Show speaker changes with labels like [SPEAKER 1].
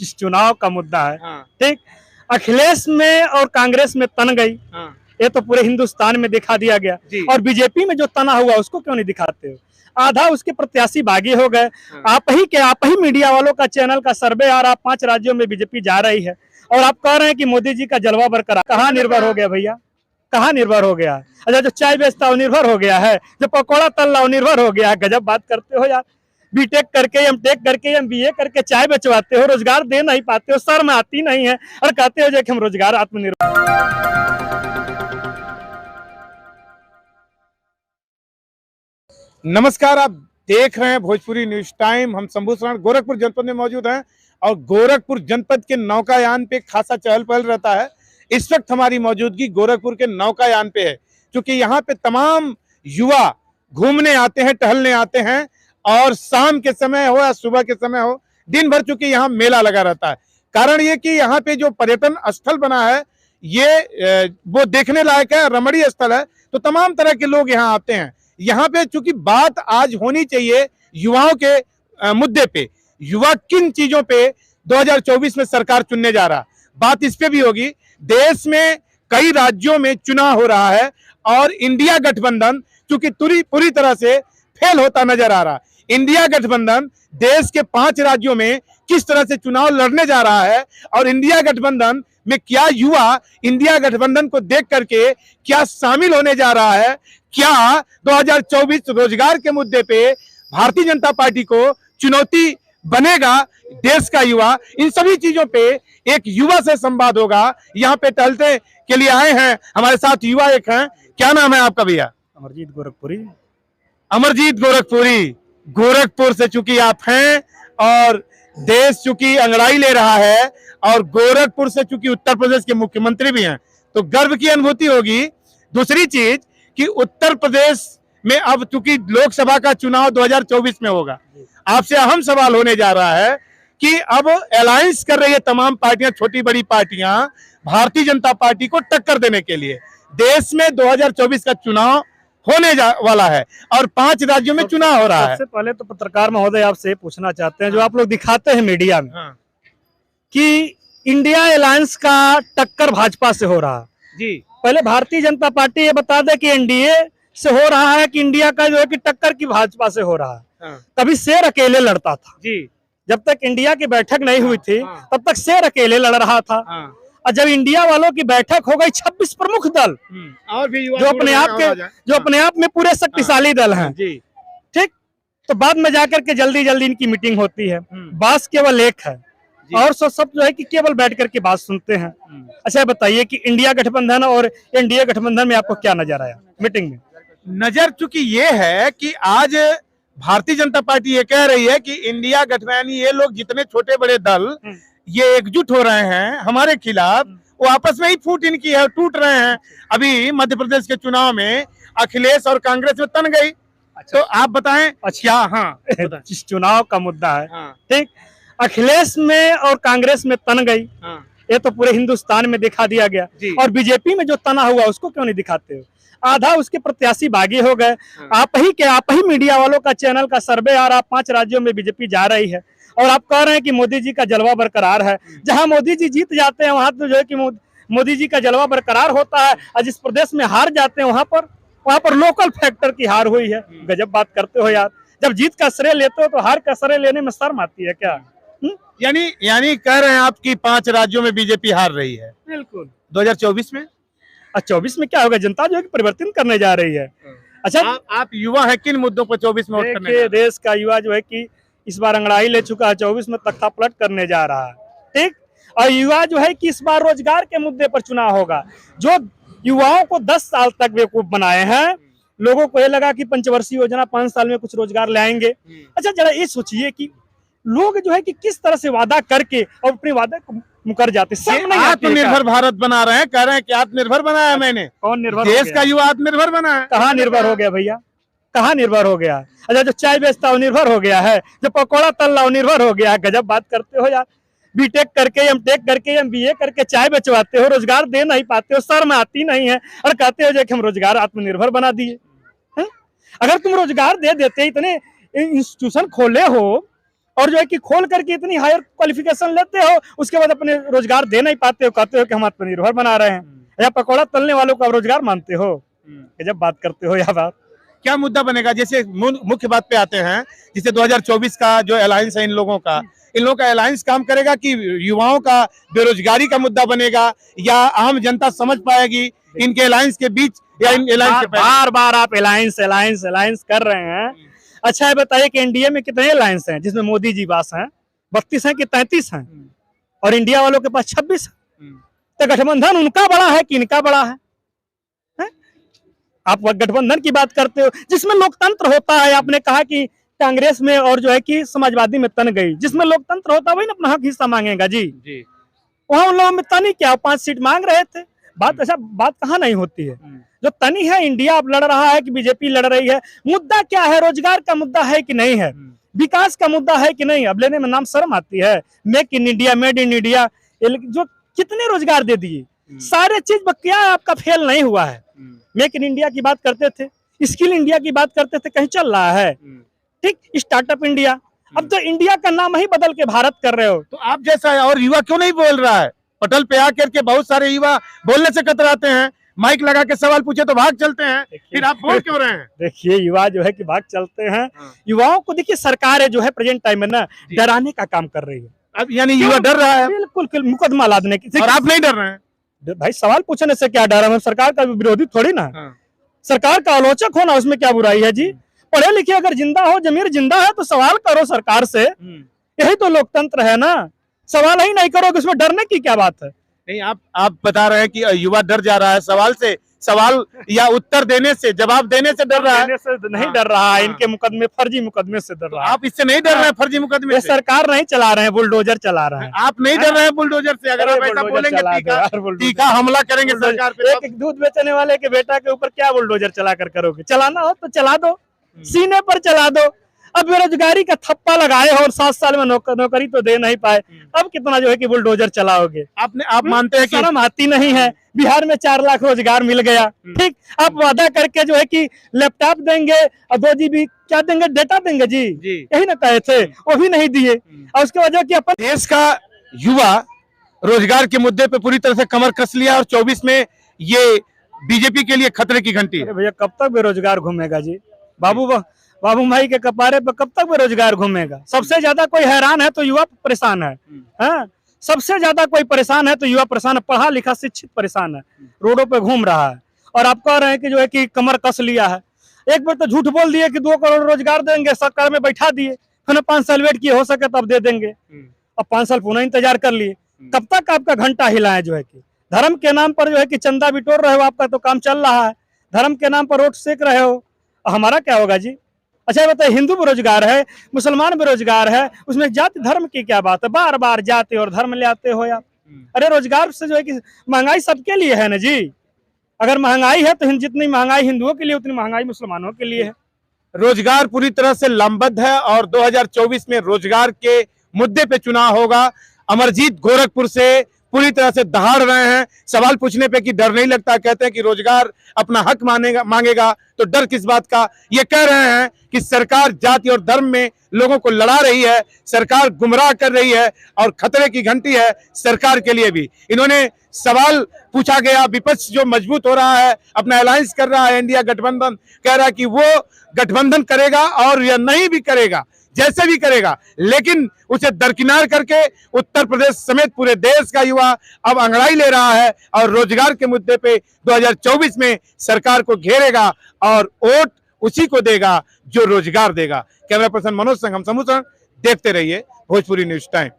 [SPEAKER 1] चुनाव का मुद्दा है।
[SPEAKER 2] हाँ।
[SPEAKER 1] ठीक, अखिलेश में और कांग्रेस में तन गई,
[SPEAKER 2] हाँ।
[SPEAKER 1] ये तो पूरे हिंदुस्तान में दिखा दिया गया। और बीजेपी में जो तना हुआ उसको क्यों नहीं दिखाते हो? आधा उसके प्रत्याशी बागी हो गए।
[SPEAKER 2] हाँ।
[SPEAKER 1] आप ही मीडिया वालों का चैनल का सर्वे आ रहा, 5 राज्यों में बीजेपी जा रही है और आप कह रहे हैं कि मोदी जी का जलवा बरकरार। कहाँ निर्भर हो गया भैया, कहाँ निर्भर हो गया? अच्छा, जो चाय बेचता हो निर्भर हो गया है, जो पकौड़ा तल रहा हो निर्भर हो गया है। गजब बात करते हो यार। बीटेक करके, एमटेक करके, एमबीए करके चाय बेचवाते हो, रोजगार दे नहीं पाते हो, शर्म आती नहीं है और कहते हो जो कि हम रोजगार आत्मनिर्भर।
[SPEAKER 2] नमस्कार, आप देख रहे हैं भोजपुरी न्यूज टाइम। हम शंभू शरण गोरखपुर जनपद में मौजूद हैं और गोरखपुर जनपद के नौकायान पे खासा चहल पहल रहता है। इस वक्त हमारी मौजूदगी गोरखपुर के नौकायान पे है, क्योंकि यहाँ पे तमाम युवा घूमने आते हैं, टहलने आते हैं और शाम के समय हो या सुबह के समय हो, दिन भर चूंकि यहाँ मेला लगा रहता है। कारण ये कि यहाँ पे जो पर्यटन स्थल बना है ये वो देखने लायक है, रमणीय स्थल है, तो तमाम तरह के लोग यहाँ आते हैं। यहाँ पे चूंकि बात आज होनी चाहिए युवाओं के मुद्दे पे, युवा किन चीजों पे 2024 में सरकार चुनने जा रहा, बात इस पे भी होगी। देश में कई राज्यों में चुनाव हो रहा है और इंडिया गठबंधन चूंकि पूरी तरह से फेल होता नजर आ रहा। इंडिया गठबंधन देश के 5 राज्यों में किस तरह से चुनाव लड़ने जा रहा है और इंडिया गठबंधन में क्या युवा इंडिया गठबंधन को देख करके क्या शामिल होने जा रहा है, क्या 2024 रोजगार के मुद्दे पे भारतीय जनता पार्टी को चुनौती बनेगा देश का युवा, इन सभी चीजों पे एक युवा से संवाद होगा। यहाँ पे टहलते के लिए आए हैं, हमारे साथ युवा एक हैं। क्या नाम है आपका भैया?
[SPEAKER 1] अमरजीत गोरखपुरी।
[SPEAKER 2] अमरजीत गोरखपुरी, गोरखपुर से चूंकि आप हैं और देश चूंकि अंगड़ाई ले रहा है और गोरखपुर से चूंकि उत्तर प्रदेश के मुख्यमंत्री भी हैं, तो गर्व की अनुभूति होगी। दूसरी चीज कि उत्तर प्रदेश में अब चूंकि लोकसभा का चुनाव 2024 में होगा, आपसे अहम सवाल होने जा रहा है कि अब अलायंस कर रही है तमाम पार्टियां, छोटी बड़ी पार्टियां, भारतीय जनता पार्टी को टक्कर देने के लिए। देश में 2024 का चुनाव होने वाला है और 5 राज्यों में चुनाव हो रहा है।
[SPEAKER 1] सबसे पहले तो पत्रकार महोदय आपसे पूछना चाहते हैं, जो आप लोग दिखाते हैं मीडिया में कि इंडिया अलायंस का टक्कर भाजपा से हो रहा
[SPEAKER 2] जी,
[SPEAKER 1] पहले भारतीय जनता पार्टी ये बता दे कि एनडीए से हो रहा है कि इंडिया का जो है कि टक्कर की भाजपा से हो रहा है। तभी शेर अकेले लड़ता था जी, जब तक इंडिया की बैठक नहीं हुई थी तब तक शेर अकेले लड़ रहा था। और जब इंडिया वालों की बैठक हो गई 26 प्रमुख दल
[SPEAKER 2] और भी
[SPEAKER 1] जो अपने आप में पूरे शक्तिशाली दल हैं, ठीक, तो बाद में जाकर के जल्दी इनकी मीटिंग होती है। बात केवल एक है और सब जो है कि केवल बैठ करके बात सुनते हैं। अच्छा बताइए कि इंडिया गठबंधन और एनडीए गठबंधन में आपको क्या नजर आया मीटिंग में?
[SPEAKER 2] नजर चूंकि ये है कि आज भारतीय जनता पार्टी ये कह रही है कि इंडिया गठबंधन, ये लोग जितने छोटे बड़े दल ये एकजुट हो रहे हैं हमारे खिलाफ, वो आपस में ही फूट इनकी है, टूट रहे हैं। अभी मध्य प्रदेश के चुनाव में अखिलेश और कांग्रेस में तन गई। तो आप बताएं।
[SPEAKER 1] अच्छा,
[SPEAKER 2] क्या? हाँ,
[SPEAKER 1] चुनाव का मुद्दा है। ठीक, अखिलेश में और कांग्रेस में तन गई, ये तो पूरे हिंदुस्तान में दिखा दिया गया। और बीजेपी में जो तना हुआ उसको क्यों नहीं दिखाते हो? आधा उसके प्रत्याशी बागी हो गए। आप ही मीडिया वालों का चैनल का सर्वे आ रहा, 5 राज्यों में बीजेपी जा रही है और आप कह रहे हैं कि मोदी जी का जलवा बरकरार है। जहां मोदी जी जीत जाते हैं वहां तो जो है कि मोदी जी का जलवा बरकरार होता है और जिस प्रदेश में हार जाते हैं वहां पर लोकल फैक्टर की हार हुई है। गजब बात करते हो यार। जब जीत का श्रेय लेते हो तो हार का श्रेय लेने में शर्म आती है क्या?
[SPEAKER 2] यानी कह रहे हैं आप कि 5 राज्यों में बीजेपी हार रही है।
[SPEAKER 1] बिल्कुल।
[SPEAKER 2] 2024 में
[SPEAKER 1] 24 में क्या होगा? जनता जो है कि परिवर्तन करने जा रही है। अच्छा,
[SPEAKER 2] आप युवा है, किन मुद्दों पर 24 में वोट करने?
[SPEAKER 1] देखिए, देश का युवा जो है कि इस बार अंगड़ाई ले चुका है, 24 में तख्ता पलट करने जा रहा है। ठीक, और युवा जो है कि इस बार रोजगार के मुद्दे पर चुनाव होगा। जो युवाओं को 10 साल तक बेवकूफ बनाए हैं, लोगों को ये लगा कि पंचवर्षीय योजना 5 साल में कुछ रोजगार लाएंगे। अच्छा, जरा ये सोचिए कि लोग जो है कि किस तरह से वादा करके और अपने वादे को मुकर जाते।
[SPEAKER 2] आत्मनिर्भर भारत बना रहे हैं, कह रहे हैं कि आत्मनिर्भर बनाया मैंने।
[SPEAKER 1] कौन निर्भर?
[SPEAKER 2] देश का युवा आत्मनिर्भर बना है।
[SPEAKER 1] कहाँ निर्भर हो गया भैया, कहाँ निर्भर हो गया? अच्छा, जो चाय बेचता हो निर्भर हो गया है, जो पकौड़ा तल रहा हो निर्भर हो गया है। गजब बात करते हो यार। बीटेक करके, एमटेक करके, एमबीए करके चाय बेचवाते हो, रोजगार दे नहीं पाते हो, शर्म आती नहीं है और कहते हो जो कि हम रोजगार आत्मनिर्भर बना दिए। अगर तुम रोजगार दे देते, इतने इंस्टीट्यूशन खोले हो और जो है कि खोल करके इतनी हायर क्वालिफिकेशन लेते हो, उसके बाद अपने रोजगार दे नहीं पाते हो, कहते हो कि हम हाथ पनीर भर बना रहे हैं या पकौड़ा तलने वालों को रोजगार मानते हो। जब बात करते हो या बात
[SPEAKER 2] क्या मुद्दा बनेगा? जैसे मुख्य बात पे आते हैं, जैसे 2024 का जो अलायंस है इन लोगों का अलायंस काम करेगा कि युवाओं का बेरोजगारी का मुद्दा बनेगा, या आम जनता समझ पाएगी इनके अलायंस के बीच या इन अलायंस के पहले?
[SPEAKER 1] बार बार आप अलायंस अलायंस अलायंस कर रहे हैं। अच्छा है बताइए कि एनडीए में कितने अलायंस हैं जिसमें मोदी जी पास हैं? 32 हैं कि 33 हैं? और इंडिया वालों के पास 26 है। तो गठबंधन उनका बड़ा है कि इनका बड़ा है? आप गठबंधन की बात करते हो जिसमें लोकतंत्र होता है। आपने कहा कि कांग्रेस में और जो है कि समाजवादी में तन गई, जिसमें लोकतंत्र होता है वही ना अपना हक हिस्सा मांगेगा जी। वहां उन लोगों में तनी क्या 5 सीट मांग रहे थे। बात ऐसा बात कहाँ नहीं होती है। जो तनी है, इंडिया अब लड़ रहा है कि बीजेपी लड़ रही है, मुद्दा क्या है? रोजगार का मुद्दा है कि नहीं है? विकास का मुद्दा है कि नहीं? अब लेने में नाम शर्म आती है। Make in India, made in India, जो कितने रोजगार दे दिए, सारे चीज क्या आपका फेल नहीं हुआ है? मेक इन इंडिया की बात करते थे, स्किल इंडिया की बात करते थे, कहीं चल रहा है? ठीक, स्टार्टअप इंडिया, अब तो इंडिया का नाम ही बदल के भारत कर रहे हो।
[SPEAKER 2] तो आप जैसा है और युवा क्यों नहीं बोल रहा है? पटल पे आकर के बहुत सारे युवा बोलने से कतराते हैं, माइक लगा के सवाल पूछे तो भाग चलते हैं, फिर आप बोल क्यों रहे हैं?
[SPEAKER 1] देखिए युवा जो है कि भाग चलते हैं। युवाओं को देखिए सरकार है जो है प्रेजेंट टाइम में ना डराने का काम कर रही है।
[SPEAKER 2] अब यानी युवा डर रहा है?
[SPEAKER 1] बिल्कुल मुकदमा लादने की।
[SPEAKER 2] और आप नहीं डर रहे हैं?
[SPEAKER 1] भाई सवाल पूछने से क्या डर है? सरकार का विरोधी थोड़ी ना, सरकार का आलोचक होना उसमें क्या बुराई है जी? पढ़े लिखे अगर जिंदा हो, जमीर जिंदा है तो सवाल करो सरकार से। यही तो लोकतंत्र है ना। सवाल ही नहीं करोगे उसमें डरने की क्या बात है?
[SPEAKER 2] नहीं, आप बता रहे हैं कि युवा डर जा रहा है सवाल से, सवाल या उत्तर देने से, जवाब देने से डर रहा है।
[SPEAKER 1] नहीं डर रहा है, इनके मुकदमे, फर्जी मुकदमे से डर रहा है।
[SPEAKER 2] आप इससे नहीं डर रहे हैं? फर्जी मुकदमे से
[SPEAKER 1] सरकार नहीं चला रहे हैं, बुलडोजर चला रहे हैं।
[SPEAKER 2] आप नहीं डर रहे हैं बुलडोजर से? अगर आप ऐसा बोलेंगे तीखा हमला करेंगे सरकार पे।
[SPEAKER 1] एक दूध बेचने वाले के बेटा के ऊपर क्या बुलडोजर चला कर करोगे? चलाना हो तो चला दो, सीने पर चला दो। अब बेरोजगारी का थप्पा लगाए हो और 7 साल में नौकरी तो दे नहीं पाए, अब कितना जो है कि बुलडोजर चलाओगे?
[SPEAKER 2] आप मानते हैं कि
[SPEAKER 1] शर्म आती नहीं है? बिहार में 4 लाख रोजगार मिल गया, ठीक, आप वादा करके जो है कि लैपटॉप देंगे और 2 GB क्या देंगे, डेटा देंगे जी, यही ना कहे थे, वो भी नहीं दिए। और उसके वजह कि अपन
[SPEAKER 2] देश का युवा रोजगार के मुद्दे पे पूरी तरह से कमर कस लिया और 24 में ये बीजेपी के लिए खतरे की घंटी है।
[SPEAKER 1] भैया कब तक बेरोजगार घूमेगा जी? बाबू भाई के कपारे पे कब तक बेरोजगार घूमेगा? सबसे ज्यादा कोई हैरान है तो युवा परेशान है। हाँ, सबसे ज्यादा कोई परेशान है तो युवा परेशान है, पढ़ा लिखा शिक्षित परेशान है, रोडों पे घूम रहा है। और आप कह रहे हैं कि जो है कि कमर कस लिया है। एक बार तो झूठ बोल दिए कि 2 करोड़ रोजगार देंगे, सरकार में बैठा दिए, फिर 5 साल वेट किए, हो सके तब दे देंगे। अब 5 साल पुनः इंतजार कर लिए। कब तक आपका घंटा हिला है? जो है कि धर्म के नाम पर जो है कि चंदा बिटोर रहे हो, आपका तो काम चल रहा है। धर्म के नाम पर वोट सेक रहे हो, हमारा क्या होगा जी? अच्छा बताइए, हिंदू बेरोजगार है, मुसलमान बेरोजगार है, उसमें जाति धर्म की क्या बात है? बार बार जाति और धर्म ले आते हो आप। अरे रोजगार से जो है कि महंगाई सबके लिए है ना जी। अगर महंगाई है तो जितनी महंगाई हिंदुओं के लिए उतनी महंगाई मुसलमानों के लिए है।
[SPEAKER 2] रोजगार पूरी तरह से लामबद्ध है और 2024 में रोजगार के मुद्दे पे चुनाव होगा। अमरजीत गोरखपुर से पूरी तरह से दहाड़ रहे हैं। सवाल पूछने पे कि डर नहीं लगता, कहते हैं कि रोजगार अपना हक मांगेगा तो डर किस बात का? ये कह रहे हैं कि सरकार जाति और धर्म में लोगों को लड़ा रही है, सरकार गुमराह कर रही है और खतरे की घंटी है सरकार के लिए भी। इन्होंने सवाल पूछा गया, विपक्ष जो मजबूत हो रहा है, अपना अलायंस कर रहा है, इंडिया गठबंधन कह रहा है कि वो गठबंधन करेगा और या नहीं भी करेगा, जैसे भी करेगा, लेकिन उसे दरकिनार करके उत्तर प्रदेश समेत पूरे देश का युवा अब अंगड़ाई ले रहा है और रोजगार के मुद्दे पे 2024 में सरकार को घेरेगा और वोट उसी को देगा जो रोजगार देगा। कैमरा पर्सन मनोज संघ, हम समूह देखते रहिए भोजपुरी न्यूज टाइम।